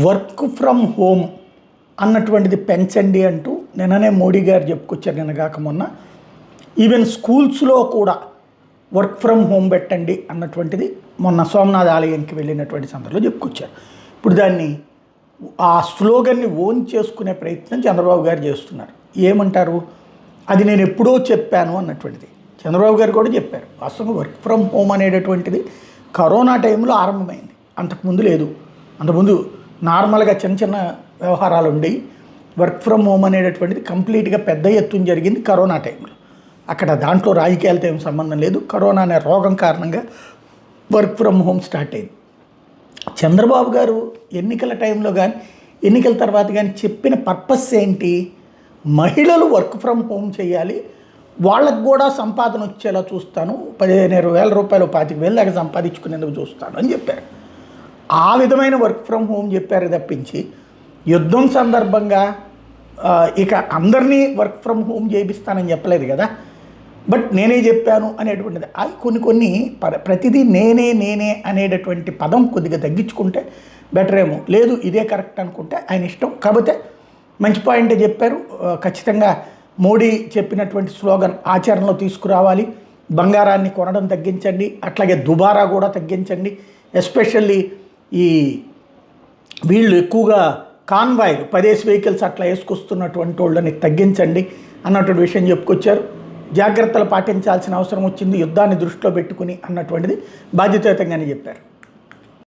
Work from home అన్నటువంటిది పెంచండి అంటూ నిన్ననే మోడీ గారు చెప్పుకొచ్చారు. నిన్నగాక మొన్న ఈవెన్ స్కూల్స్లో కూడా వర్క్ ఫ్రమ్ హోమ్ పెట్టండి అన్నటువంటిది మొన్న సోమనాథ్ ఆలయానికి వెళ్ళినటువంటి సందర్భంలో చెప్పుకొచ్చారు. ఇప్పుడు దాన్ని ఆ స్లోగన్ని ఓన్ చేసుకునే ప్రయత్నం చంద్రబాబు గారు చేస్తున్నారు. ఏమంటారు, అది నేను ఎప్పుడో చెప్పాను అన్నటువంటిది చంద్రబాబు గారు కూడా చెప్పారు. వాస్తవంగా వర్క్ ఫ్రమ్ హోమ్ అనేటటువంటిది కరోనా టైంలో ఆరంభమైంది, అంతకుముందు లేదు. అంతకుముందు నార్మల్గా చిన్న చిన్న వ్యవహారాలు ఉండేవి. వర్క్ ఫ్రమ్ హోమ్ అనేటటువంటిది కంప్లీట్గా పెద్ద ఎత్తున జరిగింది కరోనా టైంలో. అక్కడ దాంట్లో రాజకీయాలతో ఏం సంబంధం లేదు. కరోనా అనే రోగం కారణంగా వర్క్ ఫ్రమ్ హోమ్ స్టార్ట్ అయింది. చంద్రబాబు గారు ఎన్నికల టైంలో కానీ ఎన్నికల తర్వాత కానీ చెప్పిన పర్పస్ ఏంటి, మహిళలు వర్క్ ఫ్రమ్ హోమ్ చేయాలి, వాళ్ళకు కూడా సంపాదన వచ్చేలా చూస్తాను, 15,000 రూపాయలు 25,000 దాకా సంపాదించుకునేందుకు చూస్తాను అని చెప్పారు. ఆ విధమైన వర్క్ ఫ్రమ్ హోమ్ చెప్పారు తప్పించి యుద్ధం సందర్భంగా ఇక అందరినీ వర్క్ ఫ్రమ్ హోమ్ చేయిస్తానని చెప్పలేదు కదా. బట్ నేనే చెప్పాను అనేటువంటిది అవి కొన్ని ప్రతిదీ నేనే అనేటటువంటి పదం కొద్దిగా తగ్గించుకుంటే బెటర్ ఏమో. లేదు ఇదే కరెక్ట్ అనుకుంటే ఆయన ఇష్టం. కాకపోతే మంచి పాయింటే చెప్పారు. ఖచ్చితంగా మోడీ చెప్పినటువంటి స్లోగన్ ఆచరణలో తీసుకురావాలి. బంగారాన్ని కొనడం తగ్గించండి, అట్లాగే దుబారా కూడా తగ్గించండి. ఎస్పెషల్లీ ఈ వీళ్ళు ఎక్కువగా కాన్వాయ్లు 10 వెహికల్స్ అట్లా వేసుకొస్తున్నటువంటి వాళ్ళని తగ్గించండి అన్నటువంటి విషయం చెప్పుకొచ్చారు. జాగ్రత్తలు పాటించాల్సిన అవసరం వచ్చింది యుద్ధాన్ని దృష్టిలో పెట్టుకుని అన్నటువంటిది బాధ్యతాయుతంగానే చెప్పారు.